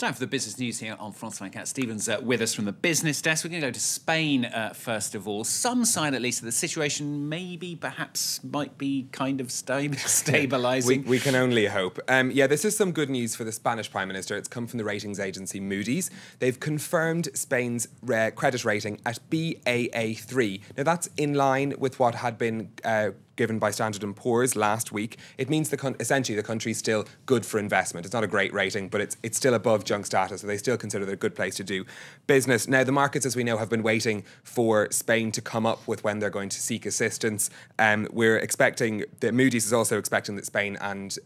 Time for the business news here on France 24. Stephen's with us from the business desk. We're going to go to Spain first of all. Some sign, at least, that the situation might be kind of stabilising. We can only hope. Yeah, this is some good news for the Spanish Prime Minister. It's come from the ratings agency Moody's. They've confirmed Spain's credit rating at Baa3. Now, that's in line with what had been given by Standard & Poor's last week. It means essentially the country's still good for investment. It's not a great rating, but it's still above junk status, so they still consider it a good place to do business. Now, the markets, as we know, have been waiting for Spain to come up with when they're going to seek assistance. We're expecting that Moody's is also expecting that Spain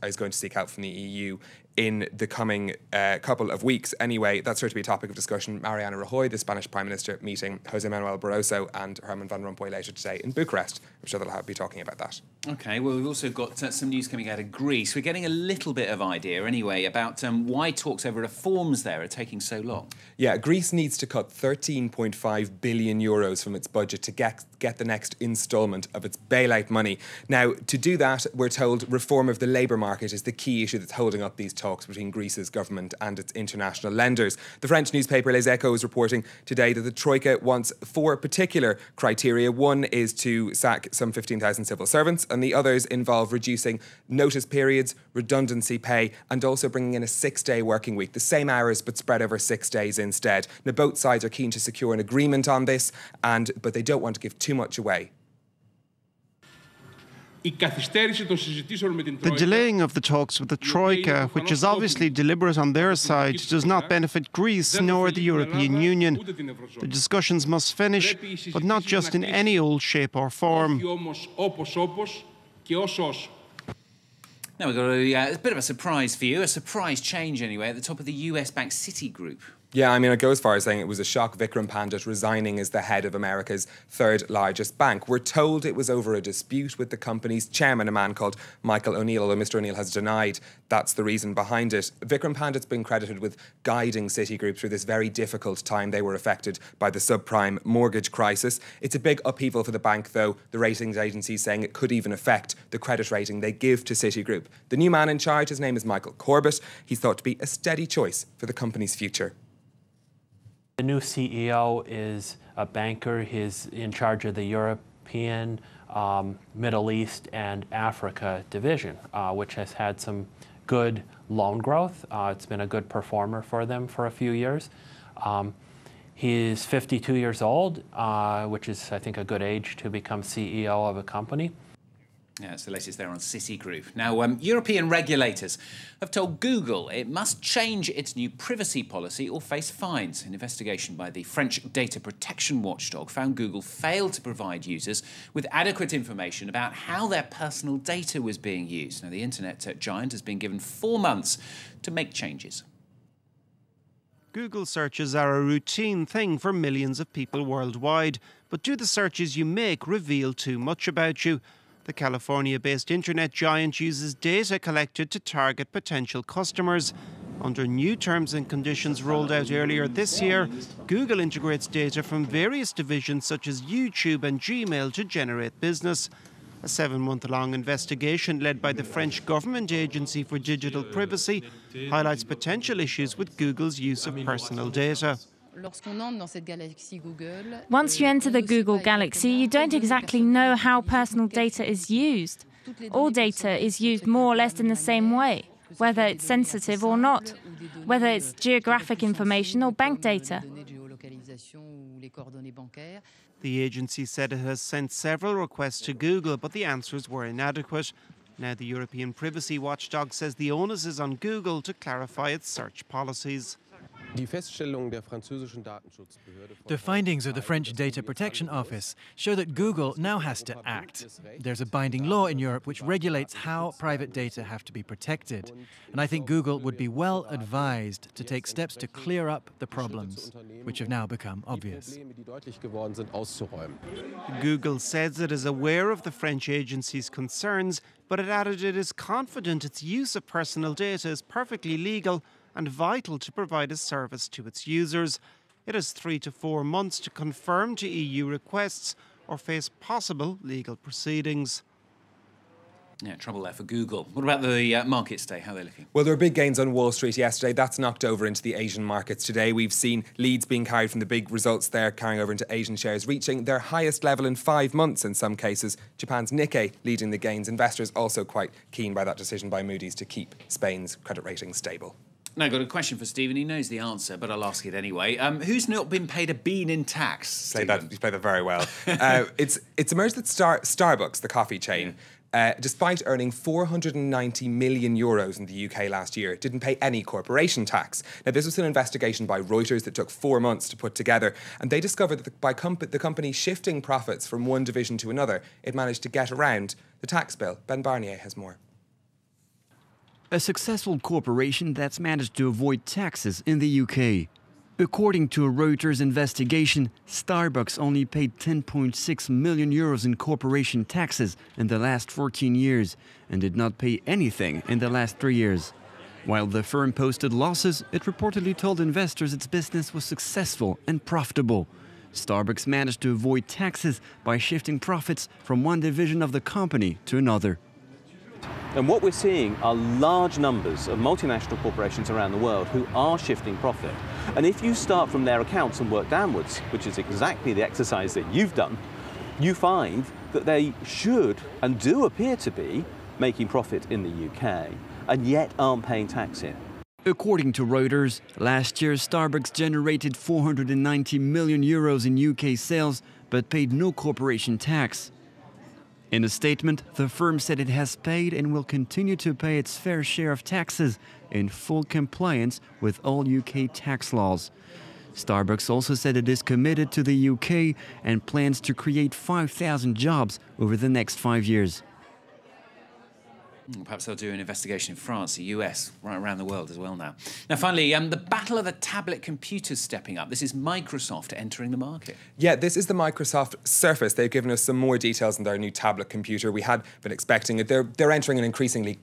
is going to seek help from the EU in the coming couple of weeks. Anyway, that's sure to be a topic of discussion. Mariana Rajoy, the Spanish Prime Minister, meeting Jose Manuel Barroso and Herman Van Rompuy later today in Bucharest. I'm sure they'll be talking about that. OK, well, we've also got some news coming out of Greece. We're getting a little bit of idea, anyway, about why talks over reforms there are taking so long. Yeah, Greece needs to cut 13.5 billion euros from its budget to get the next instalment of its bailout money. Now, to do that, we're told reform of the labour market is the key issue that's holding up these talks between Greece's government and its international lenders. The French newspaper Les Echos is reporting today that the Troika wants 4 particular criteria. One is to sack some 15,000 civil servants, and the others involve reducing notice periods, redundancy pay, and also bringing in a 6-day working week, the same hours but spread over 6 days instead. Now, both sides are keen to secure an agreement on this, but they don't want to give too much away. The delaying of the talks with the Troika, which is obviously deliberate on their side, does not benefit Greece nor the European Union. The discussions must finish, but not just in any old shape or form. Now we've got a bit of a surprise for you, a surprise change anyway, at the top of the US bank Citigroup. Yeah, I mean, I'd go as far as saying it was a shock. Vikram Pandit resigning as the head of America's 3rd largest bank. We're told it was over a dispute with the company's chairman, a man called Michael O'Neill, although Mr. O'Neill has denied that's the reason behind it. Vikram Pandit's been credited with guiding Citigroup through this very difficult time. They were affected by the subprime mortgage crisis. It's a big upheaval for the bank, though. The ratings agency saying it could even affect the credit rating they give to Citigroup. The new man in charge, his name is Michael Corbett. He's thought to be a steady choice for the company's future. The new CEO is a banker. He's in charge of the European, Middle East and Africa division, which has had some good loan growth. It's been a good performer for them for a few years. He's 52 years old, which is, I think, a good age to become CEO of a company. Yeah, it's the latest there on Citigroup. Now, European regulators have told Google it must change its new privacy policy or face fines. An investigation by the French data protection watchdog found Google failed to provide users with adequate information about how their personal data was being used. Now, the internet giant has been given 4 months to make changes. Google searches are a routine thing for millions of people worldwide. But do the searches you make reveal too much about you? The California-based internet giant uses data collected to target potential customers. Under new terms and conditions rolled out earlier this year, Google integrates data from various divisions such as YouTube and Gmail to generate business. A 7-month-long investigation led by the French Government Agency for Digital Privacy highlights potential issues with Google's use of personal data. Once you enter the Google Galaxy, you don't exactly know how personal data is used. All data is used more or less in the same way, whether it's sensitive or not, whether it's geographic information or bank data. The agency said it has sent several requests to Google, but the answers were inadequate. Now the European privacy watchdog says the onus is on Google to clarify its search policies. The findings of the French Data Protection Office show that Google now has to act. There's a binding law in Europe which regulates how private data have to be protected. And I think Google would be well advised to take steps to clear up the problems, which have now become obvious. Google says it is aware of the French agency's concerns, but it added it is confident its use of personal data is perfectly legal and vital to provide a service to its users. It has 3 to 4 months to confirm to EU requests or face possible legal proceedings. Yeah, trouble there for Google. What about the markets today? How are they looking? Well, there were big gains on Wall Street yesterday. That's knocked over into the Asian markets today. We've seen leads being carried from the big results there, carrying over into Asian shares, reaching their highest level in 5 months in some cases. Japan's Nikkei leading the gains. Investors also quite keen by that decision by Moody's to keep Spain's credit rating stable. Now, I've got a question for Stephen. He knows the answer, but I'll ask it anyway. Who's not been paid a bean in tax? You played that very well. It's emerged that Starbucks, the coffee chain, despite earning €490 million in the UK last year, didn't pay any corporation tax. Now, this was an investigation by Reuters that took 4 months to put together, and they discovered that by the company shifting profits from one division to another, it managed to get around the tax bill. Ben Barnier has more. A successful corporation that's managed to avoid taxes in the UK. According to a Reuters investigation, Starbucks only paid €10.6 million in corporation taxes in the last 14 years and did not pay anything in the last 3 years. While the firm posted losses, it reportedly told investors its business was successful and profitable. Starbucks managed to avoid taxes by shifting profits from one division of the company to another. And what we're seeing are large numbers of multinational corporations around the world who are shifting profit. And if you start from their accounts and work downwards, which is exactly the exercise that you've done, you find that they should and do appear to be making profit in the UK and yet aren't paying tax here. According to Reuters, last year Starbucks generated €490 million in UK sales but paid no corporation tax. In a statement, the firm said it has paid and will continue to pay its fair share of taxes in full compliance with all UK tax laws. Starbucks also said it is committed to the UK and plans to create 5,000 jobs over the next 5 years. Perhaps they'll do an investigation in France, the US, right around the world as well now. Now, finally, the battle of the tablet computers stepping up. This is Microsoft entering the market. Yeah, this is the Microsoft Surface. They've given us some more details on their new tablet computer. We had been expecting it. They're entering an increasingly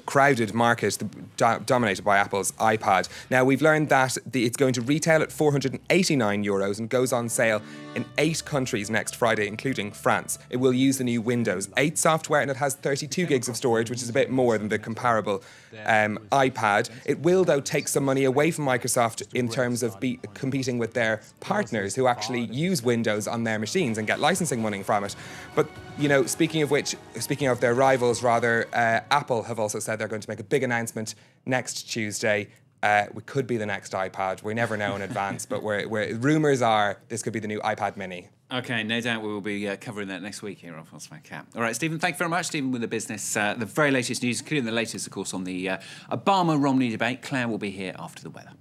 crowded market dominated by Apple's iPad. Now, we've learned that it's going to retail at €489 and goes on sale in 8 countries next Friday, including France. It will use the new Windows 8 software and it has 32 gigs of storage, which is a bit more than the comparable iPad. It will, though, take some money away from Microsoft in terms of competing with their partners who actually use Windows on their machines and get licensing money from it. But, you know, speaking of their rivals, rather, Apple have also said they're going to make a big announcement next Tuesday. We could be the next iPad. We never know in advance, but rumours are this could be the new iPad Mini. OK, no doubt we will be covering that next week here on Off My Cap. All right, Stephen, thank you very much. Stephen with the business. The very latest news, including the latest, of course, on the Obama-Romney debate. Claire will be here after the weather.